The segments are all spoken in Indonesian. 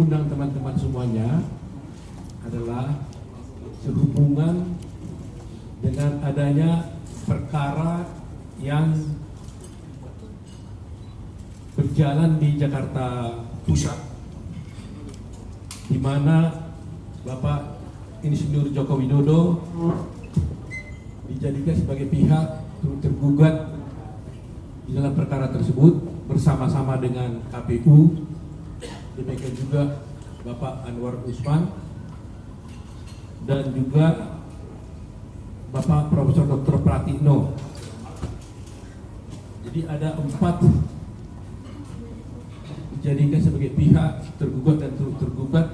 mengundang teman-teman semuanya adalah sehubungan dengan adanya perkara yang berjalan di Jakarta Pusat, di mana Bapak Insinyur Joko Widodo dijadikan sebagai pihak tergugat di dalam perkara tersebut bersama-sama dengan KPU, demikian juga Bapak Anwar Usman dan juga Bapak Profesor Dr. Pratikno. Jadi ada 4 dijadikan sebagai pihak tergugat dan tergugat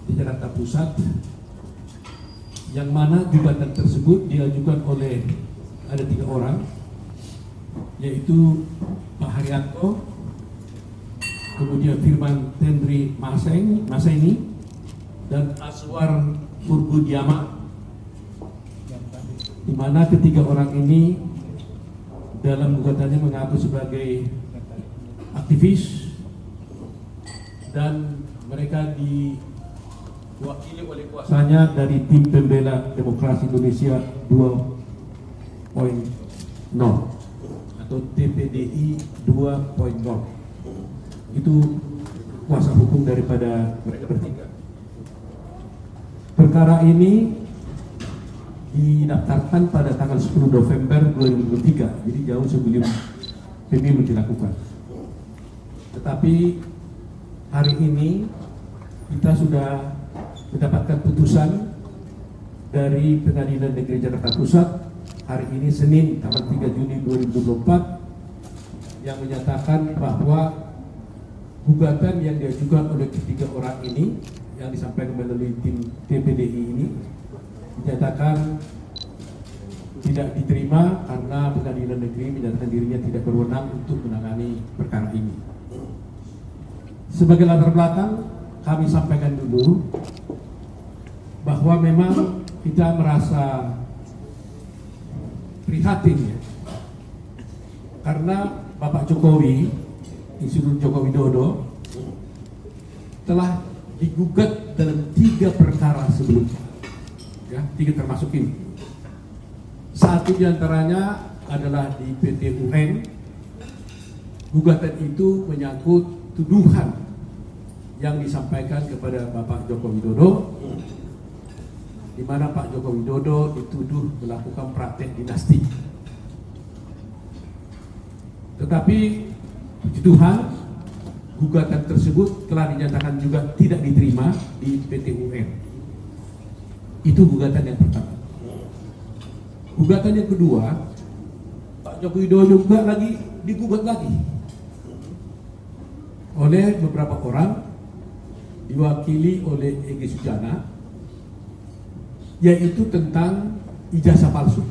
di Jakarta Pusat, yang mana gugatan tersebut diajukan oleh ada 3 orang, yaitu Pak Haryanto, kemudian Firman Tendri Maseni, dan Aswar Purbudiama, di mana ketiga orang ini dalam gugatannya mengaku sebagai aktivis dan mereka diwakili oleh kuasanya dari tim pembela demokrasi Indonesia 2.0 atau TPDI 2.0. Itu kuasa hukum daripada mereka bertiga. Perkara ini didaftarkan pada tanggal 10 November 2023, jadi jauh sebelum pemilu dilakukan. Tetapi hari ini kita sudah mendapatkan putusan dari Pengadilan Negeri Jakarta Pusat hari ini Senin tanggal 3 Juni 2024 yang menyatakan bahwa gugatan yang diajukan oleh ketiga orang ini yang disampaikan melalui tim TPDI ini dinyatakan tidak diterima karena Pengadilan Negeri menyatakan dirinya tidak berwenang untuk menangani perkara ini. Sebagai latar belakang, kami sampaikan dulu bahwa memang kita merasa prihatin ya, karena Bapak Jokowi, Insinyur Joko Widodo, telah digugat dalam 3 perkara sebelumnya. Ya, 3 termasuk ini. 1 diantaranya adalah di PT UN. Gugatan itu menyangkut tuduhan yang disampaikan kepada Bapak Joko Widodo, di mana Pak Joko Widodo dituduh melakukan praktek dinasti. Tetapi puji Tuhan, gugatan tersebut telah dinyatakan juga tidak diterima di PT UN. Itu gugatan yang pertama. Gugatan yang kedua, Pak Joko Widodo juga digugat lagi oleh beberapa orang, diwakili oleh Egy Sujana, yaitu tentang ijazah palsu.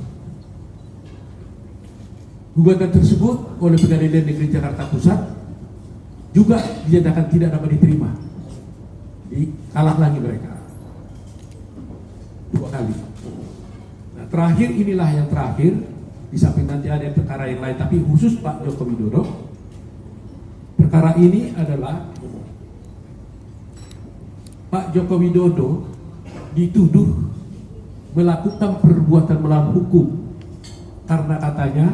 Gugatan tersebut oleh Pengadilan Negeri Jakarta Pusat juga dinyatakan tidak dapat diterima. Kalah lagi mereka 2 kali. Nah, terakhir inilah yang terakhir, di samping nanti ada perkara yang lain, tapi khusus Pak Joko Widodo. Perkara ini adalah Pak Joko Widodo dituduh melakukan perbuatan melawan hukum karena katanya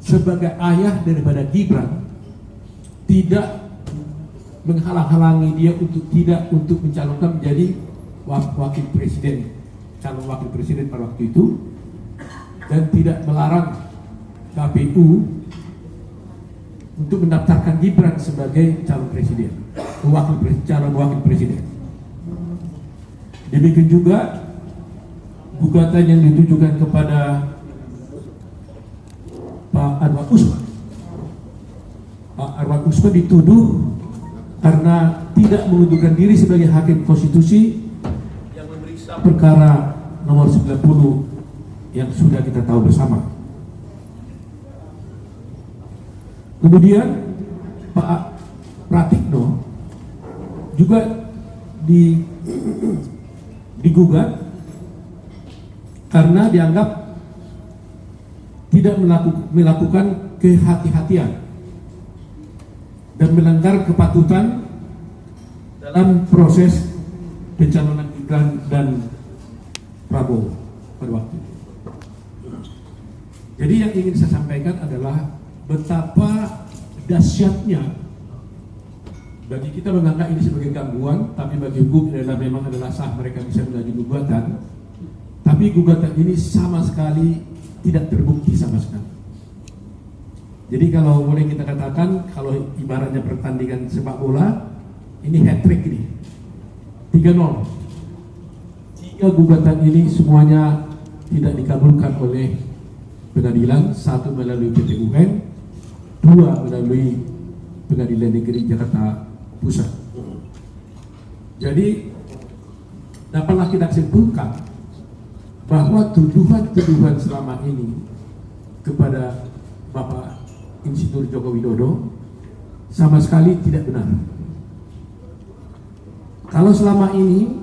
sebagai ayah daripada Gibran tidak menghalang-halangi dia untuk mencalonkan menjadi wakil presiden, calon wakil presiden pada waktu itu, dan tidak melarang KPU untuk mendaftarkan Gibran sebagai calon presiden, calon wakil presiden. Demikian juga gugatan yang ditujukan kepada Pak Anwar Usman. Pak Anwar Usman dituduh karena tidak mengundurkan diri sebagai hakim konstitusi yang memeriksa perkara nomor 90 yang sudah kita tahu bersama. Kemudian Pak Pratikno juga digugat karena dianggap tidak melakukan kehati-hatian dan melanggar kepatutan dalam proses pencalonan Gibran dan Prabowo pada waktu itu. Jadi yang ingin saya sampaikan adalah betapa dahsyatnya bagi kita menganggap ini sebagai gangguan, tapi bagi hukum memang adalah sah mereka bisa mengajukan gugatan. Tapi gugatan ini sama sekali tidak terbukti sama sekali. Jadi kalau boleh kita katakan, kalau ibaratnya pertandingan sepak bola, ini hat-trick ini, 3-0. 3 gugatan ini semuanya tidak dikabulkan oleh pengadilan, 1 melalui PT UN, 2 melalui Pengadilan Negeri Jakarta Pusat. Jadi dapatlah kita simpulkan bahwa tuduhan-tuduhan selama ini kepada Bapak Insinyur Joko Widodo sama sekali tidak benar. Kalau selama ini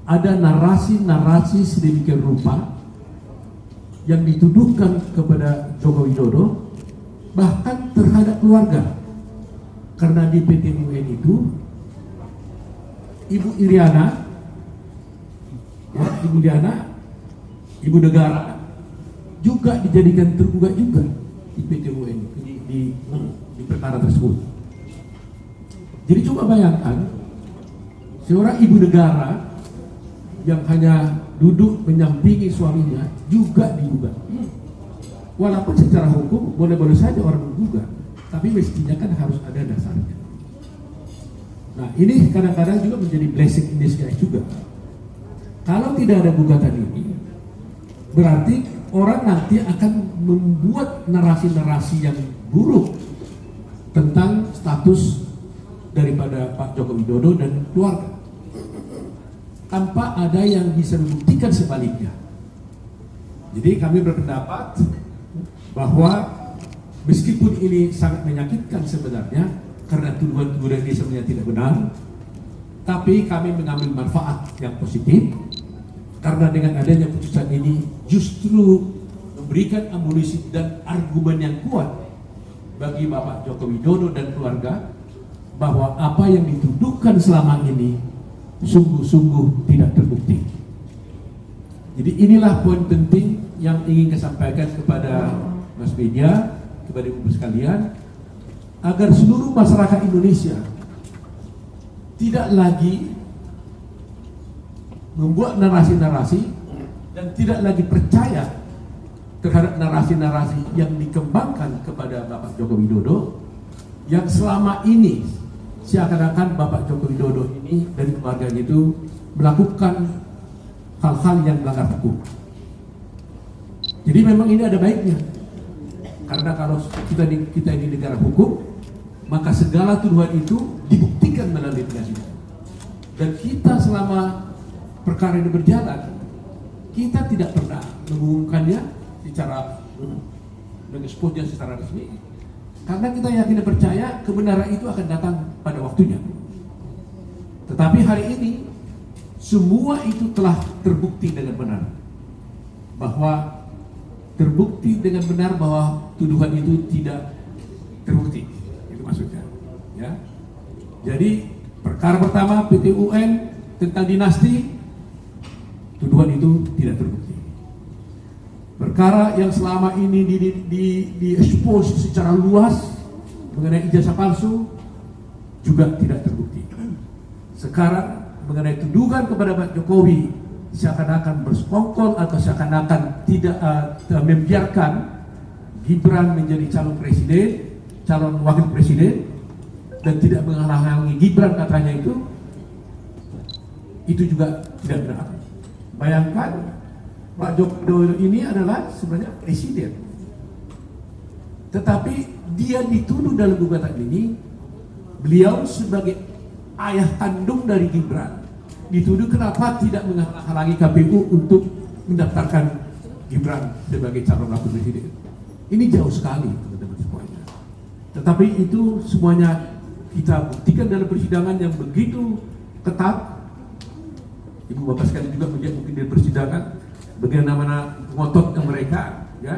ada narasi-narasi sedemikian rupa yang dituduhkan kepada Joko Widodo, bahkan terhadap keluarga, karena di PT UN itu Ibu Iriana, ya, Ibu Diana, Ibu Negara juga dijadikan tergugat juga di PT UN di perkara tersebut. Jadi coba bayangkan seorang ibu negara yang hanya duduk menyampingi suaminya juga digugat. Walaupun secara hukum boleh-boleh saja orang menggugat, tapi mestinya kan harus ada dasarnya. Nah, ini kadang-kadang juga menjadi blessing in disguise juga. Kalau tidak ada gugatan ini, berarti orang nanti akan membuat narasi-narasi yang buruk tentang status daripada Pak Joko Widodo dan keluarga, tanpa ada yang bisa membuktikan sebaliknya. Jadi kami berpendapat bahwa meskipun ini sangat menyakitkan sebenarnya, karena tuduhan-tuduhan ini sebenarnya tidak benar, tapi kami mengambil manfaat yang positif, karena dengan adanya putusan ini justru memberikan amunisi dan argumen yang kuat bagi Bapak Joko Widodo dan keluarga bahwa apa yang dituduhkan selama ini sungguh-sungguh tidak terbukti. Jadi inilah poin penting yang ingin saya sampaikan kepada Mas Media, kepada ibu sekalian, agar seluruh masyarakat Indonesia tidak lagi membuat narasi-narasi dan tidak lagi percaya terhadap narasi-narasi yang dikembangkan kepada Bapak Joko Widodo, yang selama ini seakan-akan Bapak Joko Widodo ini dan keluarganya itu melakukan hal-hal yang melanggar hukum. Jadi memang ini ada baiknya, karena kalau kita ini negara hukum, maka segala tuduhan itu dibuktikan melalui pengadilan. Dan kita selama perkara ini berjalan, kita tidak pernah mengumumkannya secara mengeksposnya secara resmi, karena kita yakin dan percaya kebenaran itu akan datang pada waktunya. Tetapi hari ini semua itu telah terbukti dengan benar, bahwa terbukti dengan benar bahwa tuduhan itu tidak terbukti. Itu maksudnya, ya. Jadi perkara pertama PT UN tentang dinasti, tuduhan itu tidak terbukti. Perkara yang selama ini di-expose secara luas mengenai ijazah palsu juga tidak terbukti. Sekarang mengenai tuduhan kepada Pak Jokowi seakan-akan bersekongkol atau seakan-akan tidak membiarkan Gibran menjadi calon presiden, calon wakil presiden, dan tidak menghalangi Gibran katanya itu juga tidak benar. Bayangkan Pak Joko Widodo ini adalah sebenarnya presiden, tetapi dia dituduh dalam gugatan ini, beliau sebagai ayah kandung dari Gibran dituduh kenapa tidak menghalangi KPU untuk mendaftarkan Gibran sebagai calon wakil presiden. Ini jauh sekali teman-teman semuanya. Tetapi itu semuanya kita buktikan dalam persidangan yang begitu ketat. Ibu bapak sekalian juga melihat mungkin dari persidangan bagaimana ngototnya mereka, ya.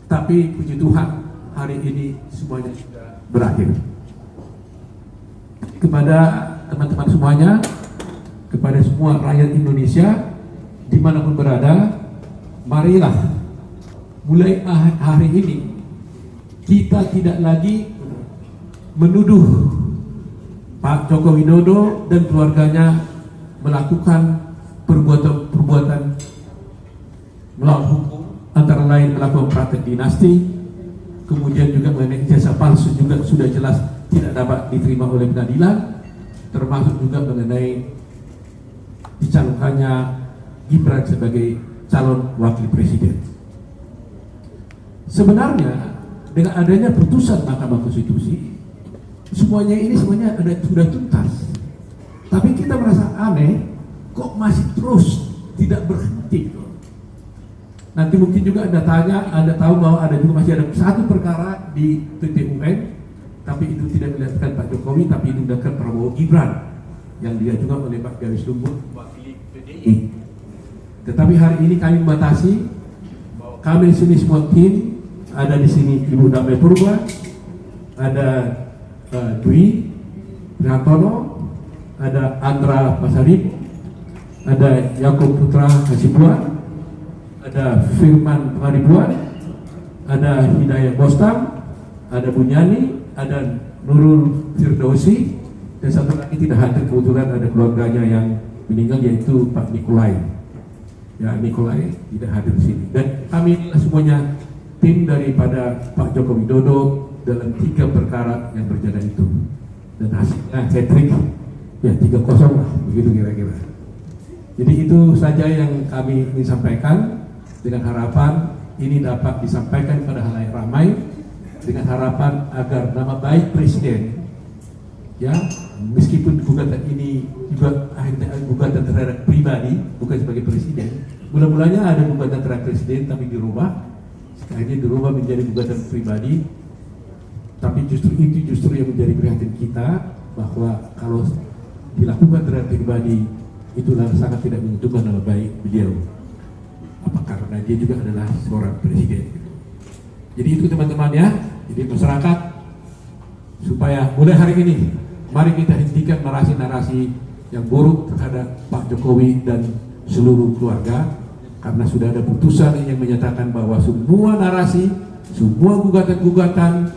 Tapi puji Tuhan hari ini semuanya sudah berakhir. kepada teman-teman semuanya, kepada semua rakyat Indonesia dimanapun berada, marilah mulai hari ini kita tidak lagi menuduh Pak Joko Widodo dan keluarganya melakukan perbuatan-perbuatan melawan hukum, antara lain melakukan praktek dinasti, kemudian juga mengenai ijazah palsu juga sudah jelas tidak dapat diterima oleh pengadilan, termasuk juga mengenai dicalonkannya Gibran sebagai calon wakil presiden. Sebenarnya dengan adanya putusan Mahkamah Konstitusi, semuanya sudah tuntas. Tapi kita merasa aneh, kok masih terus tidak berhenti. Nanti mungkin juga Anda tahu bahwa masih ada satu perkara di PT UN, tapi itu tidak dilakukan Pak Jokowi, tapi itu dilakukan Prabowo Gibran yang diajukan oleh Pak Gawis Lumbun mewakili PDI. Tetapi hari ini kami membatasi, kami di sini semua tim, ada di sini Ibu Damai Purba, ada Dwi Prihartono, ada Andra Pasarip, ada Yakub Putra Hasibuan, ada Firman Pengaribuan, ada Hidayat Bostam, ada Bunyani, ada Nurul Firdausi, dan satu lagi tidak hadir kebetulan ada keluarganya yang meninggal yaitu Pak Nikolai. Ya, Nikolai tidak hadir di sini. Dan kami semuanya tim daripada Pak Joko Widodo dalam 3 perkara yang berjalan itu. Dan hasilnya hat-trick ya 3-0 lah, begitu kira-kira. Jadi itu saja yang kami ingin sampaikan, dengan harapan ini dapat disampaikan pada halayak ramai, dengan harapan agar nama baik presiden, ya meskipun gugatan ini juga akhirnya gugatan terhadap pribadi, bukan sebagai presiden. Mula-mulanya ada gugatan terhadap presiden tapi dirubah, akhirnya dirubah menjadi gugatan pribadi. Tapi justru yang menjadi perhatian kita, bahwa kalau dilakukan terhadap pribadi itulah sangat tidak menguntungkan nama baik beliau. Apa karena dia juga adalah seorang presiden. Jadi itu teman-teman ya. Jadi masyarakat supaya mulai hari ini mari kita hentikan narasi-narasi yang buruk terhadap Pak Jokowi dan seluruh keluarga, karena sudah ada putusan yang menyatakan bahwa semua narasi, semua gugatan-gugatan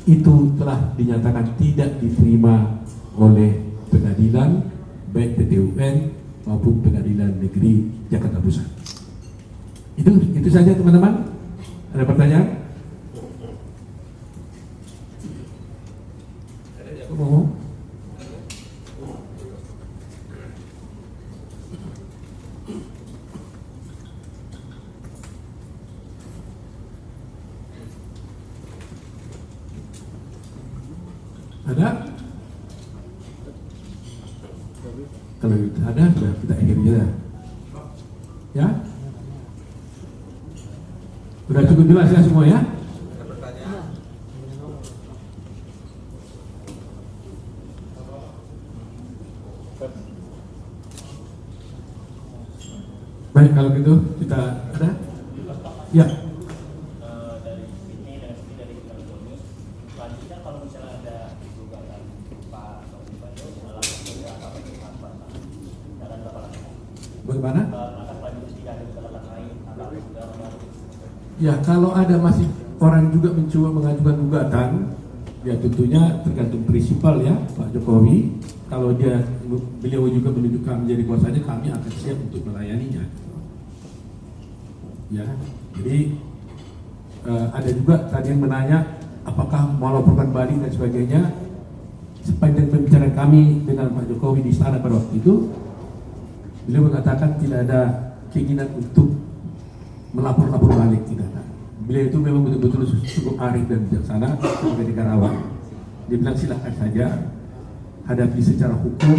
itu telah dinyatakan tidak diterima oleh pengadilan, baik PT UN maupun Pengadilan Negeri Jakarta Pusat. Itu saja teman-teman. Ada pertanyaan? Ada? Kalau ada, sudah kita akhiri aja. Ya? Sudah cukup jelas ya semua ya? Ada pertanyaan? Baik, kalau gitu kita ada? Ya. Dari sini dan dari Doni, selanjutnya kalau misalnya ada gugatan Pak Jokowi melakukan apa akan berapa lama? Bagaimana? Akan lanjut tidak ada gugatan lain atau sudah Ya, kalau ada masih orang juga mencoba mengajukan gugatan, ya tentunya tergantung prinsipal ya Pak Jokowi. Kalau beliau juga menunjukkan menjadi kuasanya, kami akan siap untuk melayaninya. Ya, jadi ada juga tadi yang menanya apakah mau laporkan balik dan sebagainya. Sepanjang pembicaraan kami dengan Pak Jokowi di istana pada waktu itu, beliau mengatakan tidak ada keinginan untuk melapor-lapor balik, tidak ada. Beliau itu memang betul-betul cukup arif dan bijaksana sebagai negarawan. Dia bilang silakan saja hadapi secara hukum,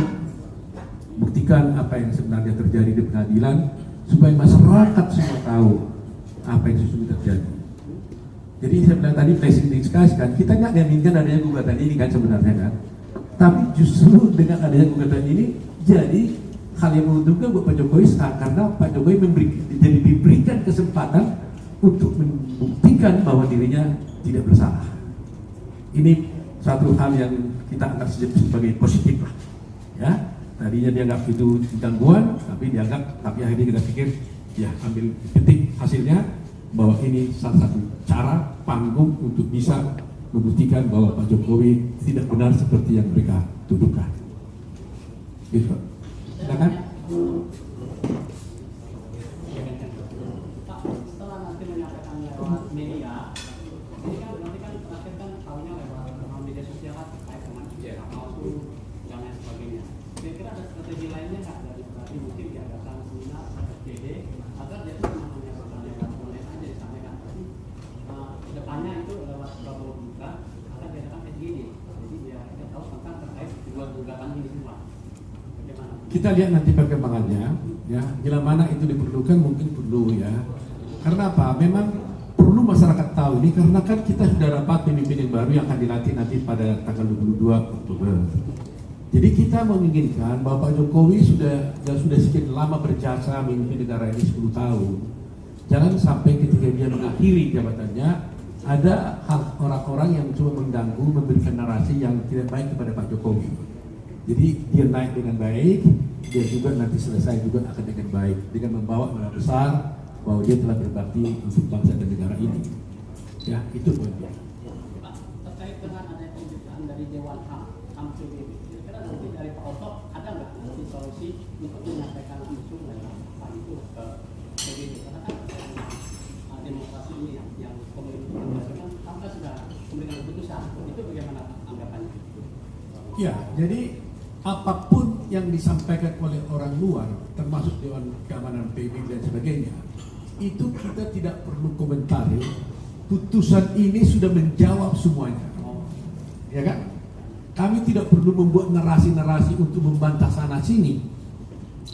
buktikan apa yang sebenarnya terjadi di pengadilan supaya masyarakat semua tahu apa yang sesungguhnya terjadi. Jadi saya bilang tadi blessing in disguise kan, kita nggak menginginkan adanya gugatan ini kan sebenarnya kan, tapi justru dengan adanya gugatan ini jadi hal yang menguntungkan buat Pak Jokowi, karena Pak Jokowi diberikan kesempatan untuk membuktikan bahwa dirinya tidak bersalah. Ini satu hal yang kita anggap sebagai positif lah. Ya, tadinya dianggap itu gangguan, tapi akhirnya kita pikir ya ambil petik hasilnya bahwa ini salah satu cara panggung untuk bisa membuktikan bahwa Pak Jokowi tidak benar seperti yang mereka tuduhkan. Gitu. Silakan. Pak, setelah nanti menyampaikan lewat media, ini kan nanti kan terakhir kan tahunya lewat media sosial kan terkait dengan berita palsu dan lain sebagainya. Kira-kira ada strategi lainnya nggak dari berarti mungkin diadakan seminar FGD agar dia itu menyampaikan lewat online aja disampaikan. Tapi kedepannya itu lewat Prabowo juga akan diadakan FGD. Jadi biar kita tahu tentang terkait dua gugatan ini semua. Bagaimana? Kita lihat nanti perkembangannya, ya. Bila mana itu diperlukan mungkin perlu ya. Karena apa? Memang perlu masyarakat tahu ini karena kan kita sudah dapat pemimpin yang baru yang akan dilantik nanti pada tanggal 22 Oktober. Jadi kita menginginkan bahwa Pak Jokowi sudah sekian lama berjasa memimpin negara ini 10 tahun. Jangan sampai ketika dia mengakhiri jabatannya ada orang-orang yang coba mengganggu, memberikan narasi yang tidak baik kepada Pak Jokowi. Jadi dia naik dengan baik, dia juga nanti selesai juga akan dengan baik dengan membawa nama besar bahwa dia telah berbakti untuk bangsa dan negara ini. Ya, itu poinnya. Pak, terkait dengan adanya pemberitaan dari Dewan HAM PBB, kira-kira nanti dari Pak Oto ada nggak nanti solusi untuk menyampaikan isu lewat Pak itu ke PBB? Karena kan demokrasi ini yang pemerintahan kan sampai sudah memberikan keputusan, itu bagaimana anggapannya? Ya, jadi apapun yang disampaikan oleh orang luar, termasuk Dewan Keamanan PBB dan sebagainya, itu kita tidak perlu komentari. Putusan ini sudah menjawab semuanya, ya kan? Kami tidak perlu membuat narasi-narasi untuk membantah sana sini,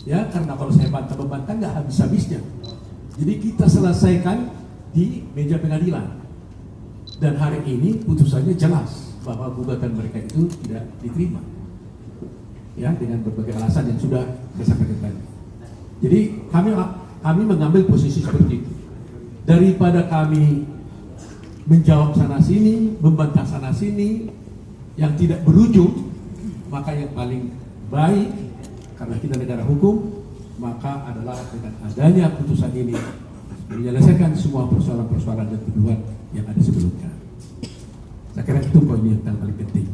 ya, karena kalau saya membantah nggak habis-habisnya. Jadi kita selesaikan di meja pengadilan, dan hari ini putusannya jelas bahwa gugatan mereka itu tidak diterima, ya, dengan berbagai alasan yang sudah saya sampaikan tadi. Jadi kami mengambil posisi seperti itu. Daripada kami menjawab sana sini, membantah sana sini yang tidak berujung, maka yang paling baik karena kita negara hukum, maka adalah dengan adanya putusan ini menyelesaikan semua persoalan-persoalan dan tuduhan yang ada sebelumnya. Saya kira itu poin yang paling penting.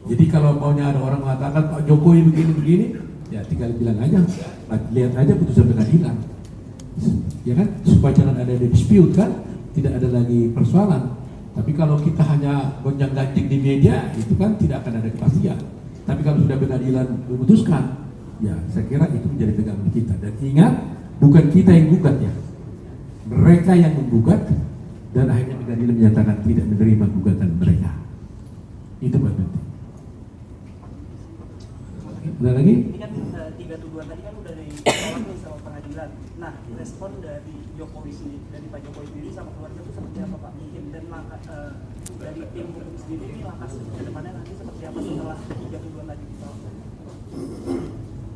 Jadi kalau maunya ada orang mengatakan Pak Jokowi begini-begini, ya tinggal bilang aja, lihat aja putusan pengadilan, ya kan, supaya jangan ada dispute kan, tidak ada lagi persoalan. Tapi kalau kita hanya gonjang-ganjing di media, itu kan tidak akan ada kepastian. Tapi kalau sudah pengadilan memutuskan, ya saya kira itu menjadi pegangan kita. Dan ingat, bukan kita yang gugat ya, mereka yang menggugat, dan akhirnya pengadilan menyatakan tidak menerima gugatan mereka. Itu penting. Ada lagi? Ini kan tiga tuduhan tadi kan udah ditolak nih sama pengadilan. Nah, respon dari Jokowi sendiri, dari Pak Jokowi sendiri sama keluarga itu seperti apa Pak? Dan dari tim hukum sendiri ini langkah ke depannya nanti seperti apa setelah tiga tuduhan tadi ditolak?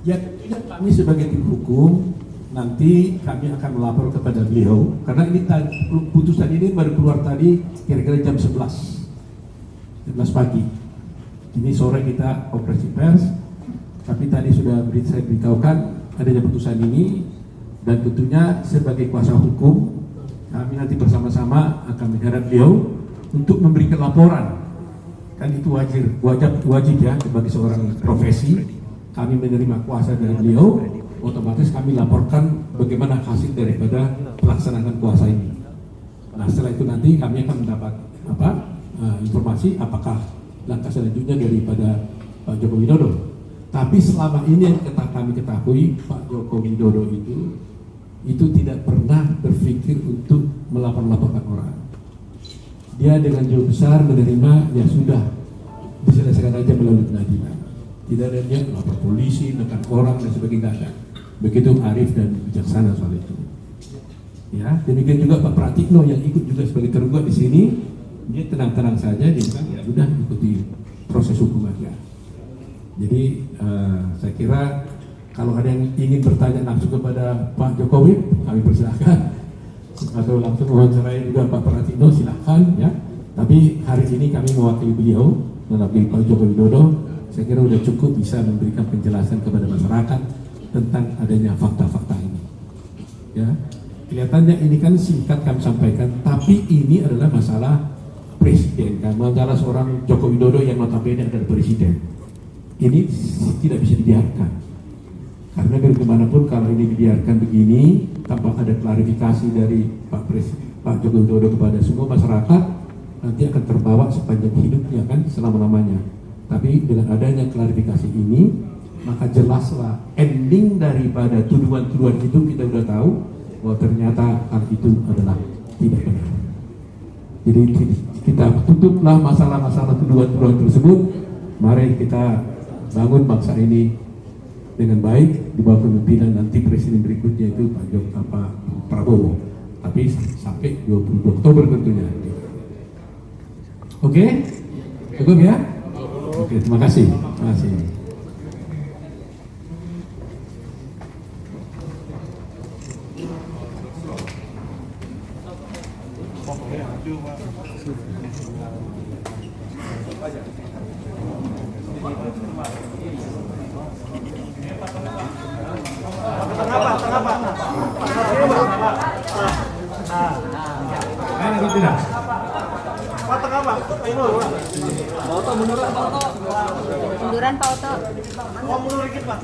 Ya, tentunya kami sebagai tim hukum nanti kami akan melapor kepada beliau karena ini putusan ini baru keluar tadi kira-kira jam 11 pagi. Ini sore kita operasi pers. Tapi tadi sudah saya beritahukan adanya putusan ini, dan tentunya sebagai kuasa hukum kami nanti bersama-sama akan menghadap beliau untuk memberikan laporan. Kan itu wajib ya sebagai seorang profesi. Kami menerima kuasa dari beliau, otomatis kami laporkan bagaimana hasil daripada pelaksanaan kuasa ini. Nah setelah itu nanti kami akan mendapat informasi apakah langkah selanjutnya daripada Pak Joko Widodo. Tapi selama ini yang kami ketahui, Pak Joko Widodo itu tidak pernah berpikir untuk melapor-laporkan orang. Dia dengan jiwa besar menerima, ya sudah, diselesaikan aja melalui pengadilan. Tidak ada dia melapor polisi, menekan orang dan sebagainya, tidak ada. Begitu arif dan bijaksana soal itu. Ya, demikian juga Pak Pratikno yang ikut juga sebagai tergugat di sini, dia tenang-tenang saja, dia bilang ya sudah ikuti proses hukum aja. Jadi saya kira kalau ada yang ingin bertanya langsung kepada Pak Jokowi, kami persilahkan, atau langsung wawancarai juga Pak Pratikno, silahkan ya. Tapi hari ini kami mewakili beliau melalui Pak Joko Widodo, saya kira sudah cukup bisa memberikan penjelasan kepada masyarakat tentang adanya fakta-fakta ini. Ya, kelihatannya ini kan singkat kami sampaikan, tapi ini adalah masalah presiden, kan? Masalah seorang Joko Widodo yang notabene adalah presiden. Ini tidak bisa dibiarkan, karena bagaimanapun kalau ini dibiarkan begini tanpa ada klarifikasi dari Pak Joko Widodo kepada semua masyarakat, nanti akan terbawa sepanjang hidupnya kan, selama-lamanya. Tapi dengan adanya klarifikasi ini, maka jelaslah ending daripada tuduhan-tuduhan itu kita sudah tahu bahwa ternyata hal itu adalah tidak benar. Jadi kita tutuplah masalah-masalah tuduhan-tuduhan tersebut. Mari kita bangun bangsa ini dengan baik di bawah kepemimpinan nanti presiden berikutnya itu Pak Prabowo. Tapi sampai 22 Oktober tentunya. Oke? Cukup ya? Oke, terima kasih. Terima kasih. Tidak. Munduran Pak Oto. Mau mundur dikit Pak.